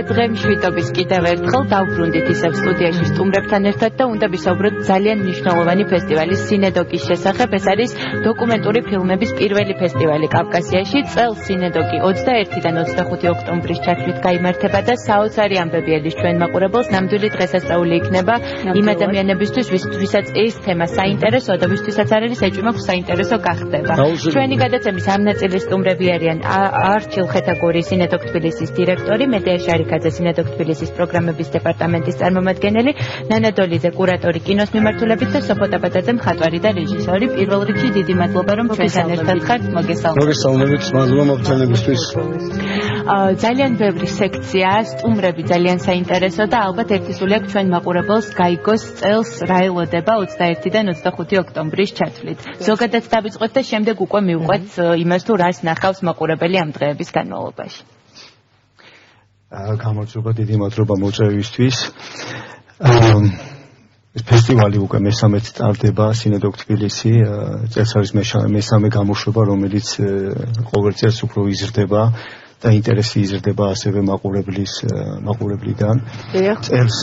დღე მშვიდობის კიდევ ერთხელ დავბრუნდით ისევ სტუდიაში სტუმრებთან ერთად და უნდა ვისაუბროთ ძალიან მნიშვნელოვანი ფესტივალის სინედოკის შესახებ. ეს არის დოკუმენტური ფილმების პირველი ფესტივალი კავკასიაში. წელს სინედოკი 21-დან 25 ოქტომბრის ჩათვლით გაიმართება და საოცარი ამბები ედის ჩვენ მაყურებელს. ნამდვილი დღესასწაული იქნება იმ ადამიანებისთვის, ვისაც ეს თემა საინტერესოა და ვისთვისაც არ არის ეჭვი მაქვს საინტერესო გახდება. ჩვენი გადაცემის ამ ნაწილის სტუმრები არიან არჩილ ხეთაგური სინედოკ თბილისის დირექტორი, მედია შარიქაძე სინედოკ თბილისის პროგრამების დეპარტამენტის წარმომადგენელი, ნანა დოლიძე კურატორი კინოს მიმართულებით და სოფო ტაბაძე მხატვარი და რეჟისორი. პირველ რიგში დიდი მადლობა რომ ჩვენთან ერთად ხართ. მოგესალმებით, მადლობა მოგწონებისთვის. ძალიან ბევრი სექციაა, სტუმრები ძალიან საინტერესო და ალბათ ერთისული აქვს ჩვენ მაყურებელს გაიგოს წელს რა ელოდება 21-დან 25 ოქტომბრის ჩათვლით. ზოგადად დავიწყოთ და შემდეგ უკვე მივყვეთ იმას თუ რას ნახავს მაყურებელი ამ დღეების განმავლობაში. გამარჯობა, დიდი მადლობა მოწვევისთვის. ფესტივალი უკვე მესამედ ტარდება სინედოკ თბილისი. წელს არის მესამე გამოშვება, რომელიც ყოველ წელს უფრო იზრდება და ინტერესი იზრდება ასევე მაყურებლიდან. წელს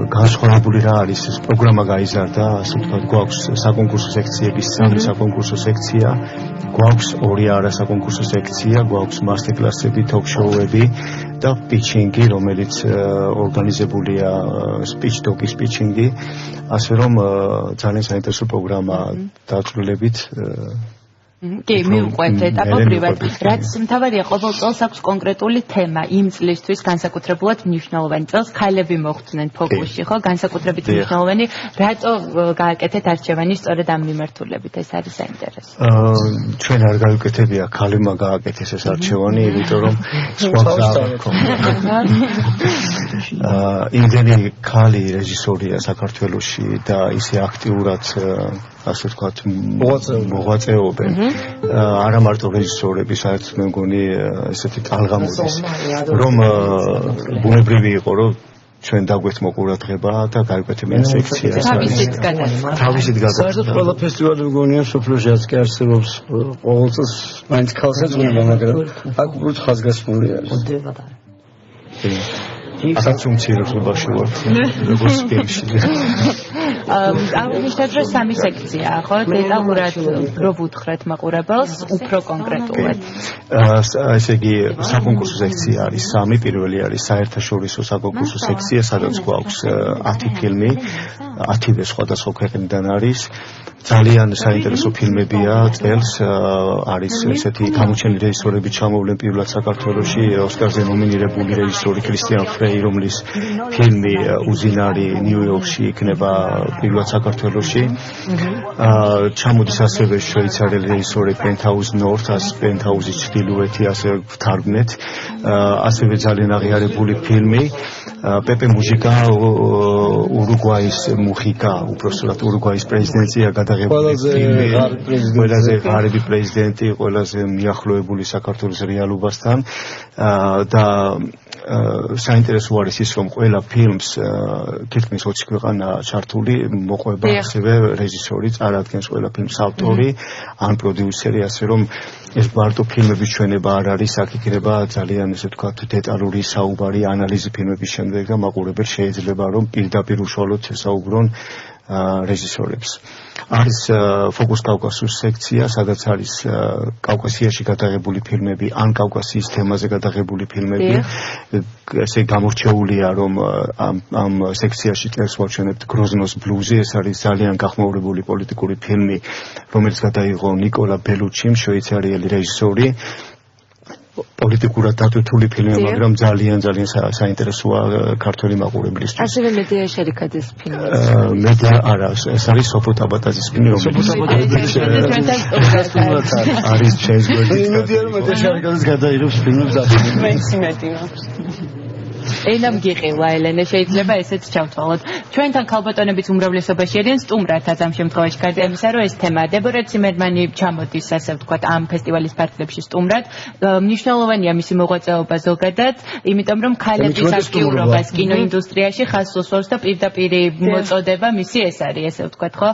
განსხვავებული რა არის, ეს პროგრამა გაიზარდა, ასე ვთქვათ, გვაქვს საკონკურსო სექციების 3 საკონკურსო სექცია, გვაქვს 2 არასაკონკურსო სექცია, გვაქვს მასტერკლასები, თოქ-შოუები და პიჩინგი, რომელიც ორგანიზებულია სპიჩ-დოკის პიჩინგი, ასე რომ ძალიან საინტერესო პროგრამა დაწვრილებით. კი, მივყვეთ ეტაპობრივად. რაც მთავარია, ყოველ წელს აქვს კონკრეტული თემა იმ წლისთვის განსაკუთრებულად მნიშვნელოვანი. წელს ქალები მოხვდნენ ფოკუსში, ხო? განსაკუთრებით მნიშვნელოვანი. რატო გააკეთეთ არჩევანი სწორედ ამ მიმართულებით? ეს არის საინტერესო. ჩვენ არ გავიკეთებია, ქალებმა გააკეთეს ეს არჩევანი, იმიტომ რომ სხვა იმდენი ქალი რეჟისორია საქართველოში და ისე აქტიურად ასე ვთქვათ მოღვაწეობენ. არა მარტო რეჟისორები, საერთოდ მე მგონი ესეთი ტალღა მოდის, რომ ბუნებრივი იყო, რომ ჩვენ დაგვეთმო ყურადღება და გაიკვეთებიან სექციას. თავისით გადაწყდა. საერთოდ ყველა ფესტივალი მგონია სოფლიოშიც კი არსებობს, ყოველ წელს მაინც ქალს ეძღვნება, მაგრამ აქ უბრალოდ ხაზგასმული არის. ასაც უმცირესობაში ვარ, როგორც ფილმში. აღნიშნეთ, რომ 3 სექციაა, ხო? დეტალურად რო ვუთხრეთ მაყურებელს, უფრო კონკრეტულად. ესე იგი, საკონკურსო სექცია არის 3, პირველი არის საერთაშორისო საკონკურსო სექცია, სადაც გვაქვს 10 ფილმი, 10 სხვადასხვა ქვეყნიდან არის. ძალიან საინტერესო ფილმებია წელს, არის ესეთი გამოჩენილი რეჟისორები ჩამოვლენ პირველად საქართველოში, ოსკარზე ნომინირებული რეჟისორი კრისტიან ფრეი, რომლის ფილმი უზინარი ნიუ-იორკში იქნება პირველად საქართველოში. ჩამოდის ასევე შვეიცარიელი რეჟისორი პენტჰაუზ ნორთ, პენტჰაუზის ჩრდილოეთი, ასე ვთარგმნეთ. ასევე ძალიან აღიარებული ფილმი პეპე მუჟიკა, ურუგვაის მუხიკა, უბრალოდ ურუგვაის პრეზიდენტია გადაღებული ფილმი, ყველაზე ღარიბი პრეზიდენტი, ყველაზე მიახლოებული საქართველოს რეალობასთან და საინტერესო არის ის, რომ ყველა ფილმს თითქმის 20 ქვეყანა ჩართული მოყვება ასევე რეჟისორი, წარადგენს ყველა ფილმს ავტორი ან პროდიუსერი, ასე რომ ეს მარტო ფილმების ჩვენება არ არის, აქ იქნება ძალიან ესე ვთქვათ დეტალური საუბარი, ანალიზი ფილმების შემდეგ და მაყურებელს შეიძლება რომ პირდაპირ უშუალოდ ესაუბრონ რეჟისორებს. არის ფოკუს კავკასიის სექცია, სადაც არის კავკასიაში გადაღებული ფილმები, ან კავკასიის თემაზე გადაღებული ფილმები. ესე გამორჩეულია, რომ ამ სექციაში წელს ვაჩვენებთ გროზნოს ბლუზი, ეს არის ძალიან გახმაურებული პოლიტიკური ფილმი, რომელიც გადაიღო ნიკოლა ბელუჩიმ, შვეიცარიელი რეჟისორი. პოლიტიკურად დატვირთული ფილმი, მაგრამ ძალიან საინტერესოა ქართველი მაყურებლისთვის. ასევე მედია შარიქაძის ფილმი. მედია არა, ეს არის სოფო ტაბატაძის ფილმი, რომელიც არის ჩენს გვერდით. მედია შარიქაძის გადაიღებს ფილმებს ახლა. მეც იმედი მაქვს. ენამ გიყილა ელენე შეიძლება ესეც ჩავთვალოთ. ჩვენთან ქალბატონებიც უმრავლესობაში არიან სტუმრათაც ამ შემთხვევაში გარდა იმისა, რომ ეს თემა დებორა ციმერმანი ჩამოდის, ასე ვთქვათ, ამ ფესტივალის ფარგლებში სტუმრად. მნიშვნელოვანია მისი მოღვაწეობა ზოგადად, იმიტომ რომ ქალების აქტიურობას კინოინდუსტრიაში ხაზს უსვამს და პირდაპირ მოწოდება მისი ეს არის, ესე ვთქვათ, ხო?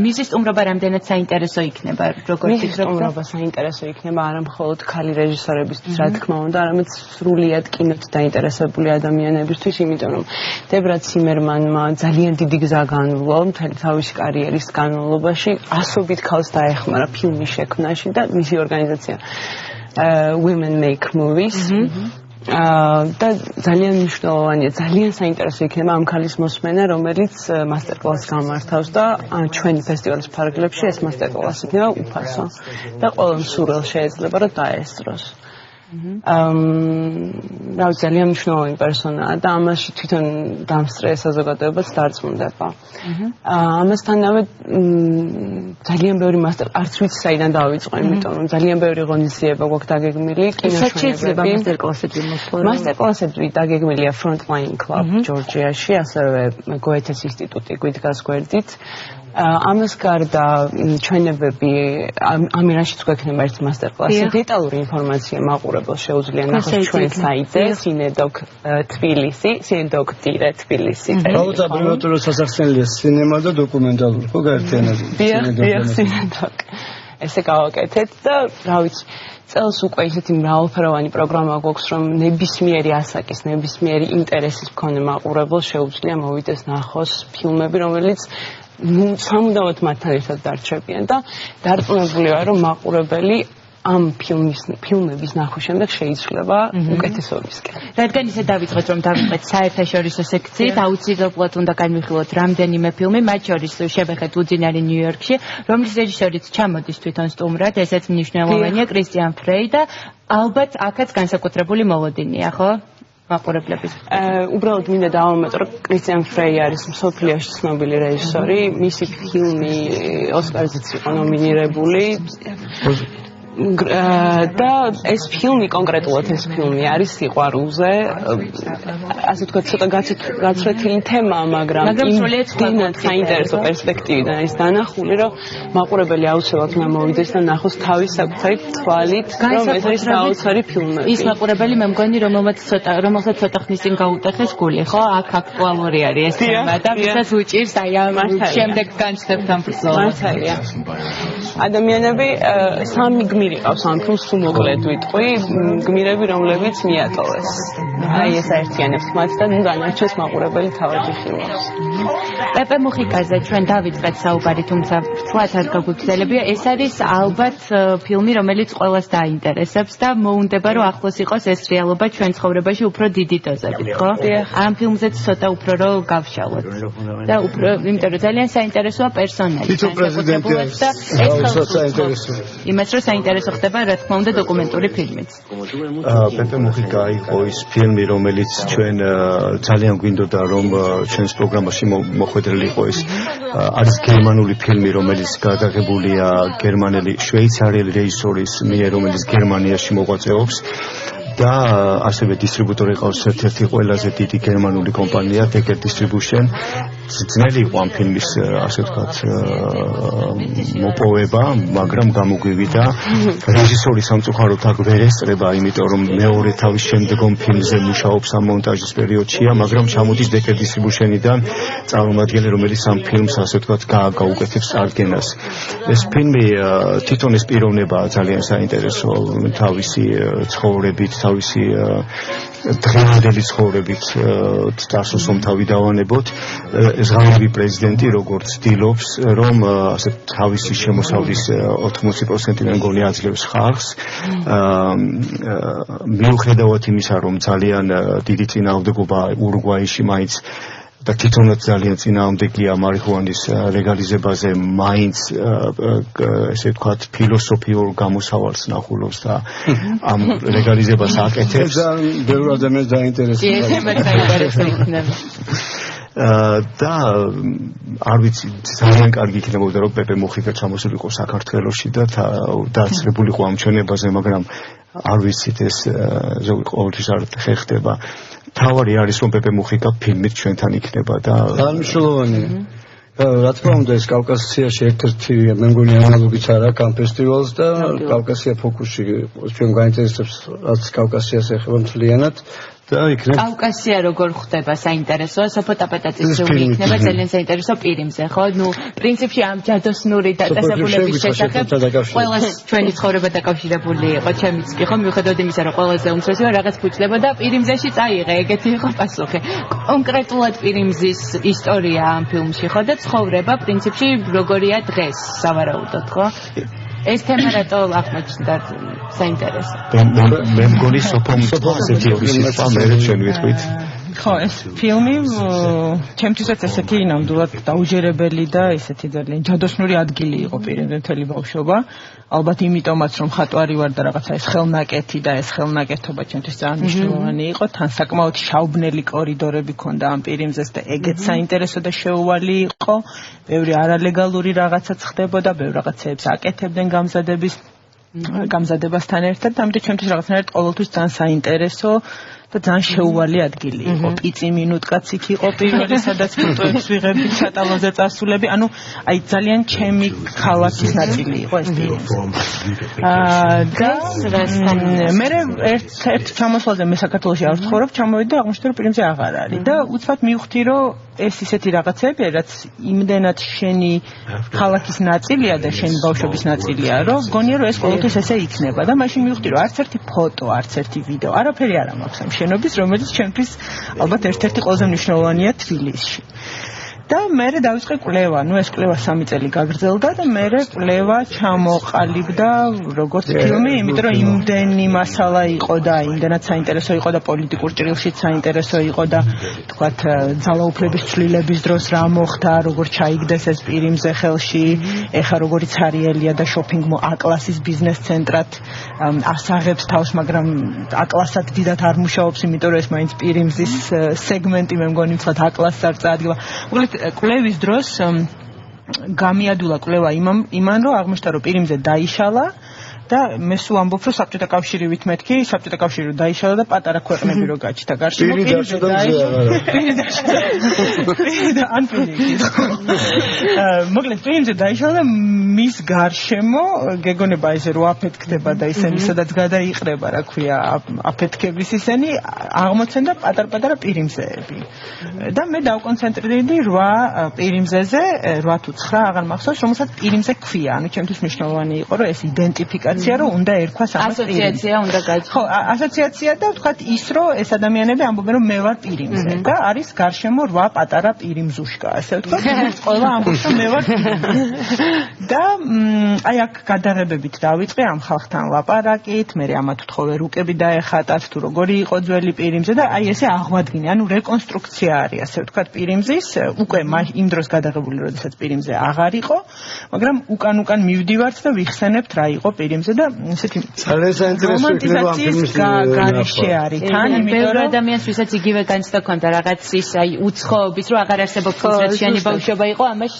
მისი სტუმრობა რამდენად საინტერესო იქნება, როგორც მისი სტუმრობა საინტერესო იქნება არა მხოლოდ ქალი რეჟისორებისთვის, რა თქმა უნდა, არამედ სრულიად კინოთ დაინტერესებული ადამიანებისთვის, იმიტომ რომ დებრა ციმერმანმა ძალიან დიდი გზა განვლო მთელი თავისი კარიერის განმავლობაში, ასობით ქალს დაეხმარა ფილმის შექმნაში და მისი ორგანიზაცია Women Make Movies. და ძალიან მნიშვნელოვანია, ძალიან საინტერესო იქნება ამ ქალის მოსმენა, რომელიც მასტერკლასს გამართავს და ჩვენი ფესტივალის ფარგლებში ეს მასტერკლასი იქნება უფასო და ყველა მსურველს შეეძლება რომ დაესწროს. რა ძალიან მნიშვნელოვანი პერსონაა და ამაში თვითონ დამსწრე საზოგადოებაც დარწმუნდება. ამასთანავე ძალიან ბევრი არც ვიცი საიდან დავიწყო, იმიტომ რომ ძალიან ბევრი ღონისძიება გვაქვს დაგეგმილი კინოშენებები. მასტერკლასები დაგეგმილია Frontline Club ჯორჯიაში, ასევე გოეთეს ინსტიტუტი გვიდგას გვერდით. ამას გარდა ჩვენებები ამირანშიც გვექნება ერთი მასტერკლასი. დეტალური ინფორმაცია მაყურებელს შეუძლია ნახოს ჩვენ საიტზე cinedog.tbilisi. რაუცა პრიმატურო სასახსენელია სინემა და დოკუმენტალური ხო გაერთიანებული. დიახ, cinedog. ესე გავაკეთეთ და რა ვიცი წელს უკვე ისეთი მრავალფეროვანი პროგრამა გვაქვს, რომ ნებისმიერი ასაკის, ნებისმიერი ინტერესის მქონე მაყურებელს შეუძლია მოვიდეს ნახოს ფილმები, რომელიც სამუდამოდ მათთან ერთად დარჩებიან და დარწმუნებული ვარ, რომ მაყურებელი ამ ფილმების ნახვის შემდეგ შეიცვლება უკეთესობისკენ. რადგან ისე დავიწყეთ, რომ დავიწყეთ საერთაშორისო სექციით, აუცილებლად უნდა განვიხილოთ რამდენიმე ფილმი, მათ შორის შევეხეთ უძინარი ნიუ-იორკში, რომლის რეჟისორიც ჩამოდის თვითონ სტუმრად, ესეც მნიშვნელოვანია, კრისტიან ფრეი და ალბათ აქაც განსაკუთრებული მოლოდინია, ხო? მაყურებლების. უბრალოდ მინდა დავამატო, რომ კრისტიან ფრეი არის მსოფლიოში ცნობილი რეჟისორი, მისი ფილმი ოსკარზეც იყო ნომინირებული. და ეს ფილმი კონკრეტულად ეს ფილმი არის სიყვარულზე, ასე ვთქვათ, ცოტა გაცვეთილი თემაა, მაგრამ იმდენად საინტერესო პერსპექტივიდან არის დანახული, რომ მაყურებელი აუცილებლად უნდა მოვიდეს და ნახოს თავის საკუთარი თვალით, რომ ეს არის საოცარი ფილმები. ის მაყურებელი მე მგონი, რომელსაც ცოტა ხნის წინ გაუტეხეს გული, ხო? აქ აქტუალური არის ეს თემა და ვისაც უჭირს აი ამ შემდეგ განცდებთან ბრძოლას. მართალია. ადამიანები სამი გმირი ყავს ამ ფილმს, თუ მოკლედ ვიტყვი, გმირები, რომლებიც მიატოვეს. აი ეს აერთიანებს მათ და ნუ დანარჩენს მაყურებელი თავად იხილავს. პეპე მუხიკაზე ჩვენ დავიწყეთ საუბარი, თუმცა თქვათ არ გაგვიგრძელებია, ეს არის ალბათ ფილმი, რომელიც ყველას დაინტერესებს და მოუნდება, რომ ახლოს იყოს ეს რეალობა ჩვენ ცხოვრებაში უფრო დიდი დოზებით, ხო? ამ ფილმზეც ცოტა უფრო რომ გავშალოთ. და უფრო, იმიტომ რომ ძალიან საინტერესოა პერსონაჟი. თვითონ პრეზიდენტი არის. იმას რომ საინტერესო ხდება, რა თქმა უნდა, დოკუმენტური ფილმიც. პეპე მუხიკა იყო ის ფილმი, რომელიც ჩვენ ძალიან გვინდოდა, რომ ჩვენს პროგრამაში მოხვედრილი იყო ის. არის გერმანული ფილმი, რომელიც გადაღებულია გერმანელი შვეიცარიელი რეჟისორის მიერ, რომელიც გერმანიაში მოღვაწეობს. და ასევე დისტრიბუტორი ყავს ერთ-ერთი ყველაზე დიდი გერმანული კომპანია Decker Distribution. ძნელი იყო ამ ფილმის, ასე ვთქვათ, მოპოვება, მაგრამ გამოგვივიდა. რეჟისორი სამწუხაროდ აქ ვერ ესწრება, იმიტომ რომ მეორე თავის შემდგომ ფილმზე მუშაობს ამ მონტაჟის პერიოდშია, მაგრამ ჩამოდის Decker Distribution-დან წარმომადგენელი, რომელიც ამ ფილმს, ასე ვთქვათ, გაუკეთებს წარდგენას. ეს ფილმი თვითონ ეს პიროვნება ძალიან საინტერესო, თავისი ცხოვრებით, თავისი დღევანდელი ცხოვრებით დასუსომ თავი დავანებოთ. ეს ღამები პრეზიდენტი როგორც ცდილობს, რომ ასე თავისი შემოსავლის 80% მე მგონი აძლევს ხალხს. მიუხედავად იმისა, რომ ძალიან დიდი წინააღმდეგობა ურუგვაიში მაინც და თვითონაც ძალიან წინააღმდეგია მარიხუანის ლეგალიზებაზე, მაინც ესე ვთქვათ ფილოსოფიურ გამოსავალს ნახულობს და ამ ლეგალიზებას აკეთებს. ბევრი ადამიანს დაინტერესებს. და არ ვიცი, ძალიან კარგი იქნებოდა, რომ პეპე მუხიკა ჩამოსულიყო საქართველოში და დაწესებულიყო ამ ჩვენებაზე, მაგრამ არ ვიცით ეს ყოველთვის არ ხდება. თავარი არის რომ პეპე მუხიკა ფილმით ჩვენთან იქნება და მნიშვნელოვანია. რა თქმა უნდა ეს კავკასიაში ერთ-ერთი მე მგონი ანალოგიც არა კან ფესტივალს და კავკასია ფოკუსში ჩვენ გვაინტერესებს რაც კავკასიას ეხება მთლიანად და იქნებ კავკასია როგორ ხდება საინტერესოა სოფო ტაპეტაძის ფილმი იქნება ძალიან საინტერესო პირიმზე ხო ნუ პრინციპში ამ ჯადოსნური დაწესებულების შესახებ ყველა ჩვენი ცხოვრება დაკავშირებული იყო ჩემიც კი ხო მიუხედავად იმისა რომ ყველაზე უმცროსი რაღაც ფუჭდება და პირიმზეში წაიღე ეგეთი იყო პასუხი კონკრეტულად პირიმზის ისტორია ამ ფილმში ხო და ცხოვრება პრინციპში როგორია დღეს სავარაუდოდ ხო ეს თემა რატო აღმოჩნდა საინტერესო მე მგონი სოფომ ასეთი ისიც მე ჩვენ ვიტყვით ხო ეს ფილმი ჩემთვისაც ესეთი ნამდვილად დაუჯერებელი და ესეთი ძალიან ჯადოსნური ადგილი იყო პირიმზე მთელი ბავშვობა ალბათ იმიტომაც რომ ხატვარი ვარ და რაღაცა ეს ხელნაკეთი და ეს ხელნაკეთობა ჩემთვის ძალიან მნიშვნელოვანი იყო თან საკმაოდ შაუბნელი კორიდორები ქონდა ამ პირიმზეს და ეგეც საინტერესო და შეუვალი იყო ბევრი არალეგალური რაღაცაც ხდებოდა ბევრ რაღაცებს აკეთებდნენ გამზადებასთან ერთად და ამიტომ ჩემთვის რაღაცნაირად ყოველთვის ძალიან საინტერესო და ძალიან შეუვალი ადგილი იყო. პიცი მინუტკაც იქ იყო პირველი, სადაც ფოტოებს ვიღებდი კატალოგზე წასულები. ანუ აი ძალიან ჩემი ქალაქის ნაწილი იყო ეს ფილმი. და მე ერთ ჩამოსვლაზე მე საქართველოში არ ვცხოვრობ, ჩამოვედი და აღმოჩნდა რომ ფილმზე აღარ არის და უცბად მივხვდი რომ ეს ისეთი რაღაცებია, რაც იმდენად შენი ქალაქის ნაწილია და შენი ბავშვობის ნაწილია, რომ გონია რომ ეს ყოველთვის ესე იქნება და მაშინ მივხვდი რომ არც ერთი ფოტო, არც ერთი ვიდეო, არაფერი არ მაქვს ამ შენობის, რომელიც ჩემთვის ალბათ ერთ-ერთი ყველაზე მნიშვნელოვანია თბილისში. და მე დავიწყე კვლევა, ნუ ეს კვლევა 3 წელი გაგრძელდა და მე კვლევა ჩამოყალიბდა როგორც ფილმი, იმიტომ რომ იმდენი მასალა იყო და იმდენად საინტერესო იყო და პოლიტიკურ ჭრილშიც საინტერესო იყო და თქვათ ძალაუფლების ცვლილების დროს რა მოხდა, როგორ ჩაიგდეს ეს პირიმზე ხელში, ეხა როგორი ცარიელია და შოპინგ A-კლასის ბიზნეს ცენტრად ასაღებს თავს, მაგრამ A-კლასად დიდად არ მუშაობს, იმიტომ რომ ეს მაინც პირიმზის სეგმენტი მე მგონი თქო A-კლასს არ წაადგება. კვლევის დროს გამიადულა კვლევა იმან რომ აღმოჩნდა რომ პირიმზე დაიშალა და მე სულ ამბობ რომ საბჭოთა კავშირივით მეთქი საბჭოთა კავშირი რომ დაიშალა და პატარა ქვეყნები რომ გაჩნდა გარშემო პირიმზე მოკლედ პირიმზე დაიშალა და მის გარშემო გეგონება ესე რომ აფეთქდება და ისინი სადაც გადაიყრება რა ქვია აფეთქების ისინი აღმოცენდა პატარ-პატარა პირიმზეები და მე დავკონცენტრირდი 8 პირიმზეზე 8 თუ 9 აღარ მახსოვს რომელსაც პირიმზე ქვია ანუ ჩემთვის მნიშვნელოვანი იყო რომ ეს იდენტიფიკაცია რომ უნდა ერქვას ამას ასოციაცია უნდა გაჩნდეს ხო ასოციაცია და ვთქვათ ის რომ ეს ადამიანები ამბობენ რომ მე ვარ პირიმზე და არის გარშემო 8 პატარა პირიმზუშკა ასე ვთქვათ ყველა ამბობს რომ მე ვარ და აი აქ გადაღებებით დავიწყე ამ ხალხთან ლაპარაკით მე ამათ თხოვე რუკები დაეხატათ თუ როგორი იყო ძველი პირიმზე და აი ესე აღვადგინე ანუ რეკონსტრუქცია არის ასე ვთქვათ პირიმზის უკვე იმ დროს გადაღებული როდესაც პირიმზე აღარ იყო მაგრამ უკან მივდივართ და ვიხსენებთ რა იყო პირიმზე და ესეთი რომანტიზაციის გარეშე არის თან იმიტომ რომ ადამიანს ვისაც იგივე განცდა ქონდა რაღაც ის აი უცხოობის რომ აღარ არსებობს რაც შენი ბავშვობა იყო ამას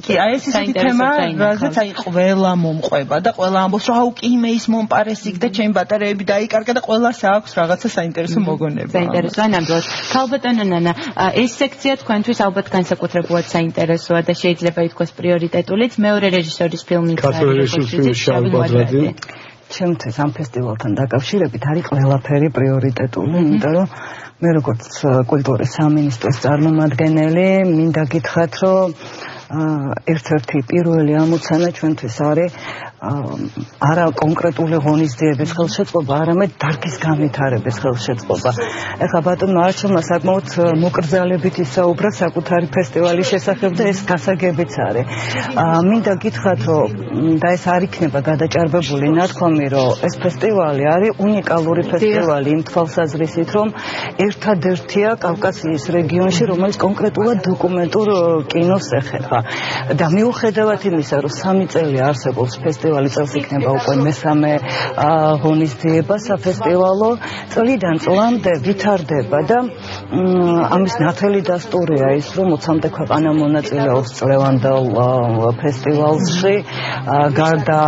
კი აი ეს ისეთი თემა რაზეც აი ყველა მომყვება და ყველა ამბობს რომ აუ კი მე ის მომპარეს იქ და ჩემი ბატარეები დაიკარგა და ყველას აქვს რაღაცა საინტერესო მოგონება საინტერესო ნამდვილად ქალბატონო ნანა ეს სექცია თქვენთვის ალბათ განსაკუთრებულად საინტერესოა და შეიძლება ითქვას პრიორიტეტულიც მეორე რეჟისორის ფილმი ჩემთვის ამ ფესტივალთან დაკავშირებით არის ყველაფერი პრიორიტეტული, იმიტომ რომ მე როგორც კულტურის სამინისტროს წარმომადგენელი მინდა გითხრათ, რომ ერთ-ერთი პირველი ამოცანა ჩვენთვის არის არა კონკრეტული ღონისძიების ხელშეწყობა, არამედ დარგის განვითარების ხელშეწყობა. ეხლა ბატონმა არჩევმა საკმაოდ მოკრძალებით ისაუბრა საკუთარი ფესტივალის შესახებ და ეს გასაგებიც არის. მინდა გითხრათ, რომ და ეს არ იქნება გადაჭარბებული ნათქვამი, რომ ეს ფესტივალი არის უნიკალური ფესტივალი იმ თვალსაზრისით, რომ ერთადერთია კავკასიის რეგიონში, რომელიც კონკრეტულად დოკუმენტურ კინოს ეხება. და მიუხედავად იმისა, რომ 3 წელი არსებობს ფესტივალი ფესტივალი წელს იქნება უკვე მესამე ღონისძიება საფესტივალო. წლიდან წლამდე ვითარდება და ამის ნათელი დასტურია ის, რომ 20-მდე ქვეყანა მონაწილეობს წლევანდელ ფესტივალში. გარდა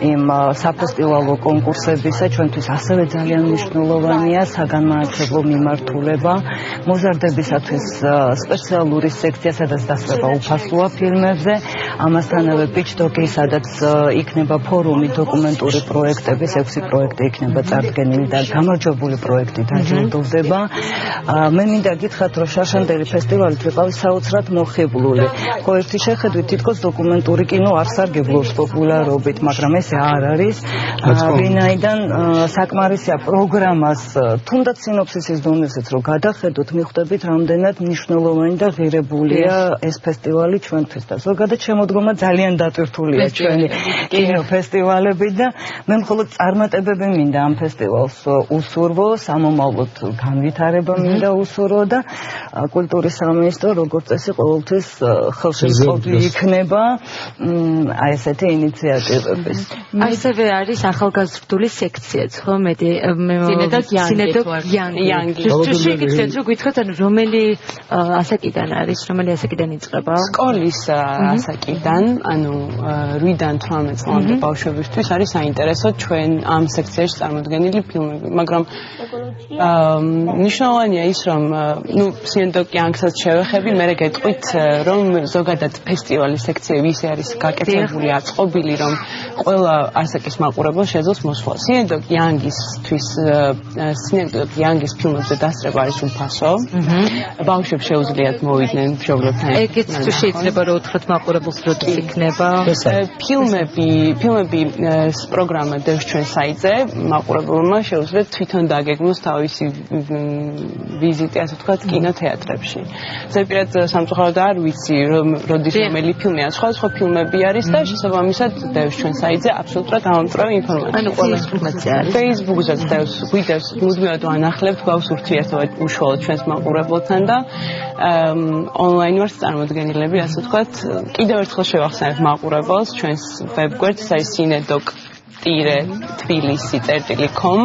იმ საფესტივალო კონკურსებისა, ჩვენთვის ასევე ძალიან მნიშვნელოვანია საგანმანათლებლო მიმართულება, მოზარდებისათვის სპეციალური სექცია, სადაც დასწრება უფასოა ფილმებზე, ამასთანავე პიჩდოკი, სადაც იქნება ფორუმი დოკუმენტური პროექტების, 6 პროექტი იქნება წარდგენილი და გამარჯვებული პროექტი დაჯილდოვდება. მე მინდა გითხრათ, რომ შარშანდელი ფესტივალით ვიყავი საოცრად მოხიბლული. ხო, ერთი შეხედვით თითქოს დოკუმენტური კინო არ სარგებლობს პოპულარობით, მაგრამ ეს არ არის. ვინაიდან საკმარისია პროგრამას, თუნდაც სინოფსისის დონეზეც რომ გადახედოთ, მიხვდებით რამდენად მნიშვნელოვანი და ღირებულია ეს ფესტივალი ჩვენთვის და ზოგადად შემოდგომა ძალიან დატვირთულია ჩვენი კინოფესტივალებით და მე მხოლოდ წარმატებები მინდა ამ ფესტივალს უსურვო, სამომავლოდ განვითარება მინდა უსურვო და კულტურის სამინისტრო როგორც წესი ყოველთვის ხელშეწყობილი იქნება აი ესეთი ინიციატივების. ასევე არის ახალგაზრდული სექციაც, ხო, სინედოკ იანგი. შეგიძლიათ რომ გითხრათ, ანუ რომელი ასაკიდან არის, რომელი ასაკიდან იწყება? სკოლის ასაკიდან, ანუ 8-დან 18 წლამდე ბავშვებისთვის არის საინტერესო ჩვენ ამ სექციაში წარმოდგენილი ფილმები, მაგრამ მნიშვნელოვანია ის, რომ სინედოკ იანგსაც შევეხები, მე გეტყვით, რომ ზოგადად ფესტივალის სექციები ისე არის გაკეთებული, აწყობილი, რომ ყველა ასაკის მაყურებელს შეძლოს მოსვლა. სინედოკ იანგისთვის სინედოკ იანგის ფილმებზე დასწრება არის უფასო. ბავშვებს შეუძლიათ მოვიდნენ მშობლებთან. ეგეც თუ შეიძლება რომ უთხრათ მაყურებელს როდის იქნება. ფილმები პროგრამა დევს ჩვენ საიტზე, მაყურებელმა შეუძლიათ თვითონ დაგეგმოს თავისი ვიზიტი, ასე ვთქვათ, კინოთეატრებში. ზეპირად სამწუხაროდ არ ვიცი, როდის რომელი ფილმია, სხვა ფილმები არის და შესაბამისად დევს ჩვენ საიტზე აბსოლუტურად გამომწვევი ინფორმაცია. ანუ ყველა ინფორმაცია არის. Facebook-ზეც გვიდევს, მუდმივად ვანახლებთ, გვაქვს ურთიერთობა უშუალოდ ჩვენს მაყურებელთან და ონლაინ ვართ წარმოდგენილები, ასე ვთქვათ. კიდევ ერთხელ შევახსენებ მაყურებელს ჩვენს ვებგვერდს, ეს არის cine.tbilisi.com.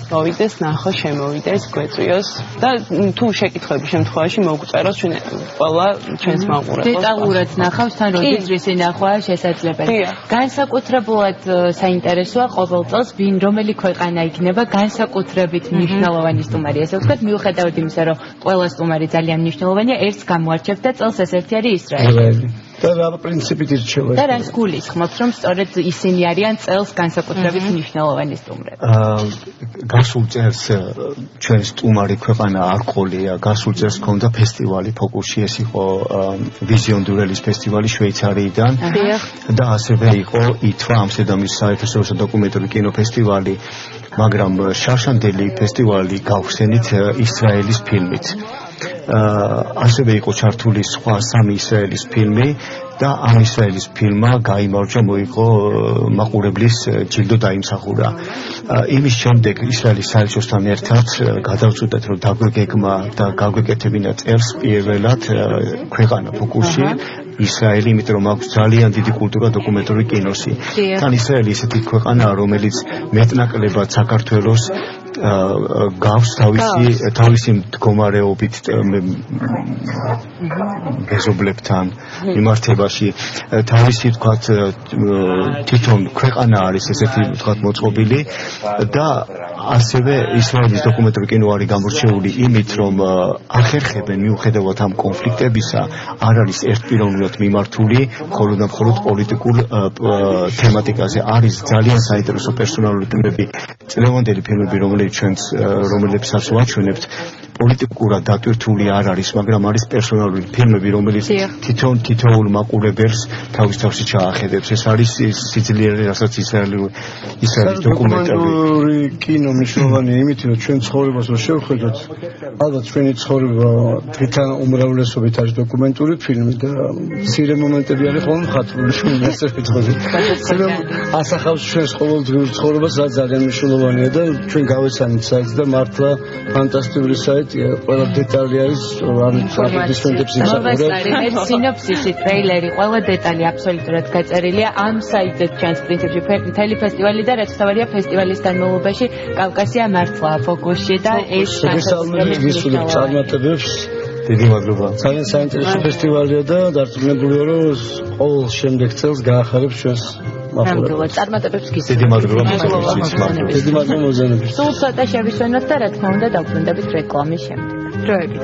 მოვიდეს, ნახო, შემოვიდეს, გვეწვიოს და თუ შეკითხვების შემთხვევაში მოგწეროს ჩვენ ყველა ჩვენს მაყურებელს. დეტალურად ნახავს, თან როდის რისი ნახვა შესაძლებელი. განსაკუთრებულად საინტერესოა ყოველ წელს ვინ რომელი ქვეყანა იქნება განსაკუთრებით მნიშვნელოვანი სტუმარი. ესე ვთქვათ, მიუხედავად იმისა, რომ ყველა სტუმარი ძალიან მნიშვნელოვანია, ერთს გამოარჩევთ და წელს ეს-ერთი არის ისრაელი. და რა პრინციპით ირჩევა? და რას გულისხმობთ, რომ სწორედ ისინი არიან წელს განსაკუთრებით მნიშვნელოვანი სტუმრები? გასულ წელს ჩვენი სტუმარი ქვეყანა არ ყოლია, გასულ წელს ჰქონდა ფესტივალი ფოკუსში, ეს იყო ვიზიონ დურელის ფესტივალი შვეიცარიიდან და ასევე იყო ითვა ამსტერდამის საერთაშორისო დოკუმენტური კინოფესტივალი, მაგრამ შარშანდელი ფესტივალი გავხსენით ისრაელის ფილმით. ასევე იყო ჩართული სხვა 3 ისრაელის ფილმი და ამ ისრაელის ფილმმა გაიმარჯვა, მოიღო მაყურებლის ჯილდო დაიმსახურა. იმის შემდეგ ისრაელის საელჩოსთან ერთად გადავწყვიტეთ, რომ დაგვეგეგმა და გაგვეკეთებინა წელს პირველად ქვეყანა ფოკუსში ისრაელი, იმიტომ რომ აქვს ძალიან დიდი კულტურა დოკუმენტური კინოსი. თან ისრაელი ისეთი ქვეყანაა, რომელიც მეტნაკლებად საქართველოს გავს თავისი მდგომარეობით მეზობლებთან მიმართებაში, თავისი თქვათ თვითონ ქვეყანა არის ესეთი თქვათ მოწყობილი და ასევე ისრაელის დოკუმენტური კინო არის გამორჩეული იმით, რომ ახერხებენ მიუხედავად ამ კონფლიქტებისა, არ არის ერთპიროვნულად მიმართული მხოლოდ და მხოლოდ პოლიტიკურ თემატიკაზე. არის ძალიან საინტერესო პერსონალური ფილმები, წლევანდელი ფილმები, რომლებსაც ვაჩვენებთ, პოლიტიკურად დატვირთული არ არის, მაგრამ არის პერსონალური ფილმები, რომელიც თითოეულ მაყურებელს თავის ჩაახედებს. ეს არის სიძლიერე, რასაც ისრაელის დოკუმენტური კინო მნიშვნელოვანია იმით, რომ ჩვენ ცხოვრებას რო შევხედოთ, ალბათ ჩვენი ცხოვრება თვითონ უმრავლესობით არის დოკუმენტური ფილმი და მცირე მომენტები არის ხოლმე მხატვრული ფილმი, ასე ვთქვი. მაგრამ ასახავს ჩვენს ყოველდღიურ ცხოვრებას, რაც ძალიან მნიშვნელოვანია და ჩვენ გავეცანით საიტს და მართლა ფანტასტიკური საიტი, სიუჟეტია, ყველა დეტალი არის ამ ინფორმაციების ინფორმაცია. სინოფსისი, ტრეილერი, ყველა დეტალი აბსოლუტურად გაწერილია ამ საიტზე ჩანს პრინციპში მთელი ფესტივალი და რაც თავარია ფესტივალის განმავლობაში კავკასია მართლა ფოკუსში და ეს წარმატებებს დიდი მადლობა. ძალიან საინტერესო ფესტივალია და დარწმუნებული ვარ, რომ ყოველ შემდეგ წელს გაახარებს ჩვენს მახვილებს. წარმატებებს გისურვებთ. დიდი მადლობა. დიდი მადლობა მოგზაურობისთვის. სულ ცოტა შევისვენოთ და რა თქმა უნდა დავბრუნდებით რეკლამის შემდეგ. დროებით.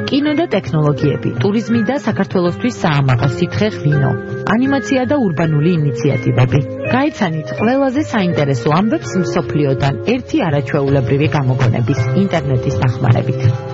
კინო და ტექნოლოგიები, ტურიზმი და საქართველოსთვის საამაყო სითხე ღვინო, ანიმაცია და ურბანული ინიციატივები. გაიცანით ყველაზე საინტერესო ამბებს მსოფლიოდან ერთი არაჩვეულებრივი გამოგონების ინტერნეტის დახმარებით.